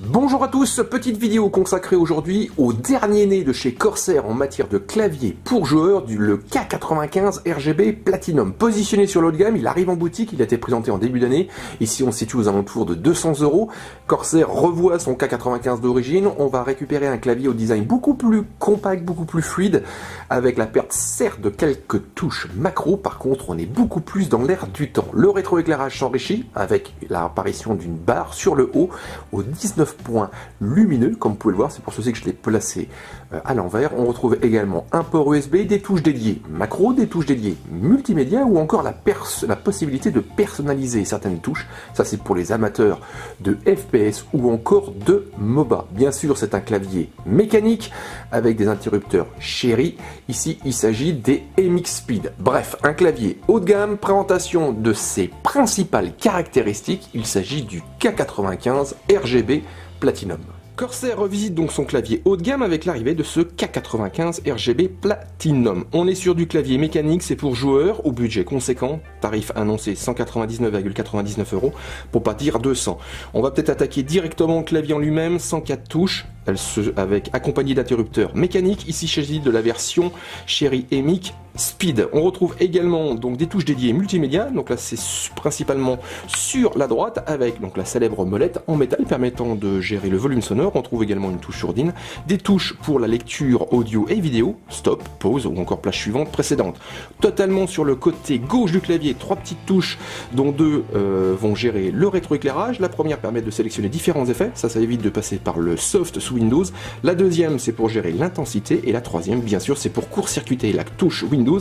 Bonjour à tous, petite vidéo consacrée aujourd'hui au dernier né de chez Corsair en matière de clavier pour joueurs, le K95 RGB Platinum. Positionné sur l'haut de gamme, il arrive en boutique, il a été présenté en début d'année. Ici on se situe aux alentours de 200 €. Corsair revoit son K95 d'origine, on va récupérer un clavier au design beaucoup plus compact, beaucoup plus fluide, avec la perte certes de quelques touches macro, par contre on est beaucoup plus dans l'air du temps. Le rétroéclairage s'enrichit avec l'apparition d'une barre sur le haut au 19 points lumineux, comme vous pouvez le voir, c'est pour ceci que je l'ai placé à l'envers. On retrouve également un port USB, des touches dédiées macro, des touches dédiées multimédia ou encore la possibilité de personnaliser certaines touches. Ça c'est pour les amateurs de FPS ou encore de MOBA. Bien sûr c'est un clavier mécanique avec des interrupteurs Cherry. Ici il s'agit des MX Speed. Bref, un clavier haut de gamme. Présentation de ses principales caractéristiques, il s'agit du K95 RGB Platinum. Corsair revisite donc son clavier haut de gamme avec l'arrivée de ce K95 RGB Platinum. On est sur du clavier mécanique, c'est pour joueurs au budget conséquent, tarif annoncé 199,99 € pour pas dire 200. On va peut-être attaquer directement le clavier en lui-même, 104 touches, avec accompagné d'interrupteurs mécaniques. Ici il s'agit de la version Cherry MX Speed. On retrouve également donc des touches dédiées multimédia, donc là c'est principalement sur la droite avec donc la célèbre molette en métal permettant de gérer le volume sonore. On trouve également une touche sourdine, des touches pour la lecture audio et vidéo, stop, pause ou encore plage suivante, précédente. Totalement sur le côté gauche du clavier, trois petites touches dont deux vont gérer le rétroéclairage. La première permet de sélectionner différents effets, ça évite de passer par le soft sous Windows. La deuxième c'est pour gérer l'intensité et la troisième bien sûr c'est pour court-circuiter la touche Windows,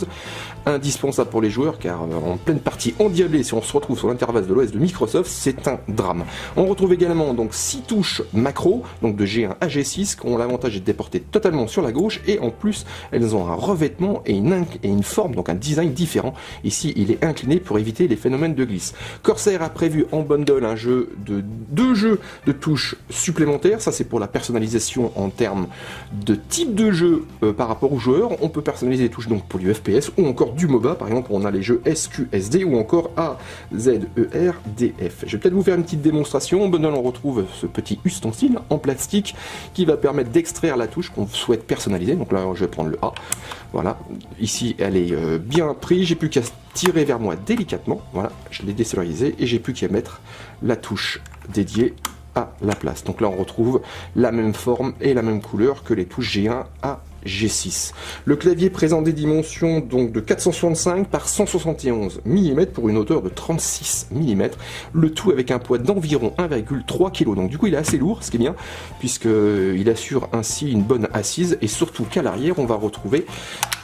indispensable pour les joueurs car en pleine partie endiablée, si on se retrouve sur l'interface de l'OS de Microsoft, c'est un drame. On retrouve également donc 6 touches macro, donc de G1 à G6, qui ont l'avantage d'être déportées totalement sur la gauche et en plus elles ont un revêtement et une forme, donc un design différent. Ici il est incliné pour éviter les phénomènes de glisse. Corsair a prévu en bundle un jeu de 2 jeux de touches supplémentaires, ça c'est pour la personnalisation en termes de type de jeu par rapport aux joueurs. On peut personnaliser les touches donc pour du FPS ou encore du MOBA, par exemple on a les jeux SQSD ou encore AZERDF. Je vais peut-être vous faire une petite démonstration. En bundle on retrouve ce petit ustensile en plastique qui va permettre d'extraire la touche qu'on souhaite personnaliser. Donc là je vais prendre le A, voilà, ici elle est bien prise, j'ai plus qu'à tirer vers moi délicatement, voilà, je l'ai désolarisé et j'ai plus qu'à mettre la touche dédiée à la place. Donc là on retrouve la même forme et la même couleur que les touches G1 à G6. Le clavier présente des dimensions donc de 465 par 171 mm pour une hauteur de 36 mm, le tout avec un poids d'environ 1,3 kg. Donc du coup il est assez lourd, ce qui est bien, puisqu'il assure ainsi une bonne assise et surtout qu'à l'arrière on va retrouver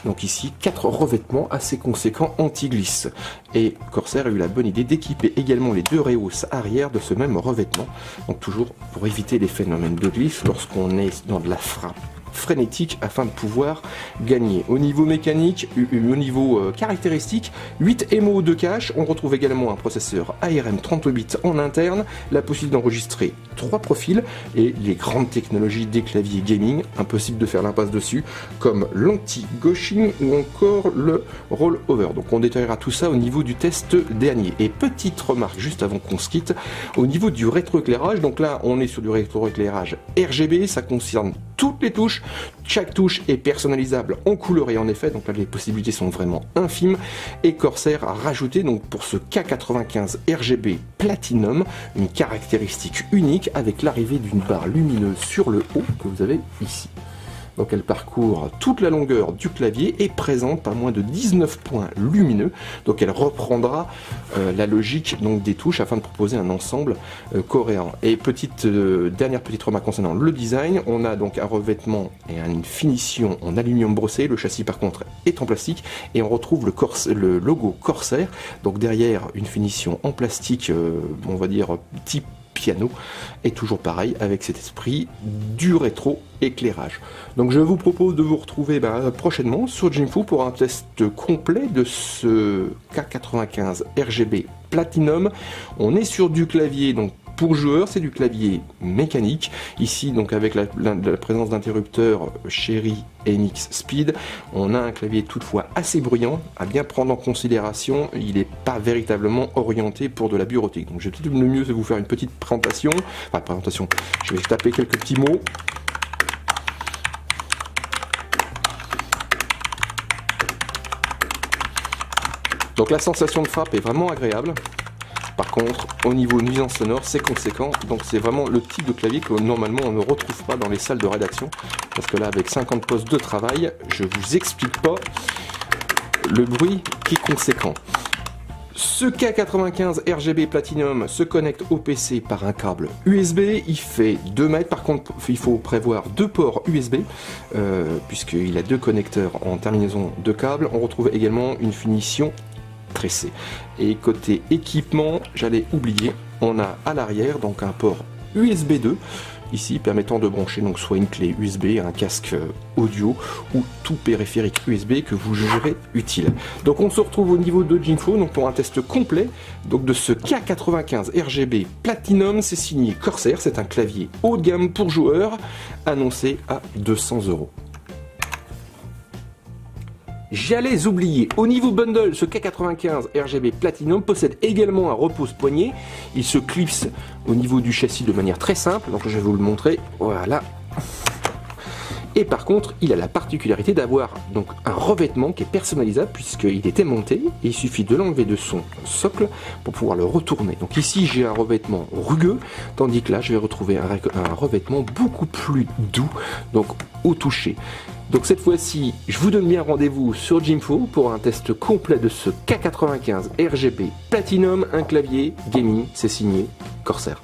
donc ici 4 revêtements assez conséquents anti-glisse. Et Corsair a eu la bonne idée d'équiper également les 2 rehausses arrière de ce même revêtement, donc toujours pour éviter les phénomènes de glisse lorsqu'on est dans de la frappe frénétique afin de pouvoir gagner. Au niveau mécanique, au niveau caractéristique, 8 MO de cache, on retrouve également un processeur ARM 32 bits en interne, la possibilité d'enregistrer 3 profils et les grandes technologies des claviers gaming, impossible de faire l'impasse dessus, comme l'anti-gauching ou encore le roll-over. Donc on détaillera tout ça au niveau du test dernier. Et petite remarque juste avant qu'on se quitte, au niveau du rétroéclairage, donc là on est sur du rétroéclairage RGB, ça concerne toutes les touches. Chaque touche est personnalisable en couleur et en effet, donc là les possibilités sont vraiment infimes. Et Corsair a rajouté donc pour ce K95 RGB Platinum une caractéristique unique avec l'arrivée d'une barre lumineuse sur le haut que vous avez ici. Donc elle parcourt toute la longueur du clavier et présente pas moins de 19 points lumineux. Donc elle reprendra la logique donc des touches afin de proposer un ensemble cohérent. Et dernière petite remarque concernant le design, on a donc un revêtement et une finition en aluminium brossé. Le châssis par contre est en plastique et on retrouve le logo Corsair. Donc derrière une finition en plastique, on va dire type piano, et toujours pareil avec cet esprit du rétro éclairage. Donc je vous propose de vous retrouver prochainement sur Jinfu pour un test complet de ce K95 RGB Platinum. On est sur du clavier donc pour joueurs, c'est du clavier mécanique. Ici, donc avec la présence d'interrupteurs Cherry NX Speed, on a un clavier toutefois assez bruyant, à bien prendre en considération. Il n'est pas véritablement orienté pour de la bureautique. Donc, le mieux, c'est de vous faire une petite présentation. Enfin, présentation. Je vais taper quelques petits mots. Donc la sensation de frappe est vraiment agréable. Par contre, au niveau nuisance sonore, c'est conséquent. Donc c'est vraiment le type de clavier que normalement on ne retrouve pas dans les salles de rédaction. Parce que là, avec 50 postes de travail, je vous explique pas le bruit qui est conséquent. Ce K95 RGB Platinum se connecte au PC par un câble USB, il fait 2 mètres, par contre il faut prévoir 2 ports USB, puisqu'il a 2 connecteurs en terminaison de câble. On retrouve également une finition tressée. Et côté équipement, j'allais oublier, on a à l'arrière donc un port USB 2, ici permettant de brancher donc soit une clé USB, un casque audio ou tout périphérique USB que vous jugerez utile. Donc on se retrouve au niveau de Jinfo donc pour un test complet donc de ce K95 RGB Platinum. C'est signé Corsair, c'est un clavier haut de gamme pour joueurs annoncé à 200 €. J'allais oublier, au niveau bundle, ce K95 RGB Platinum possède également un repose-poignet. Il se clipse au niveau du châssis de manière très simple, donc je vais vous le montrer, voilà. Et par contre, il a la particularité d'avoir donc un revêtement qui est personnalisable puisqu'il est aimanté et il suffit de l'enlever de son socle pour pouvoir le retourner. Donc ici, j'ai un revêtement rugueux, tandis que là, je vais retrouver un revêtement beaucoup plus doux, donc au toucher. Donc cette fois-ci, je vous donne bien rendez-vous sur Jinfo pour un test complet de ce K95 RGB Platinum, un clavier gaming, c'est signé Corsair.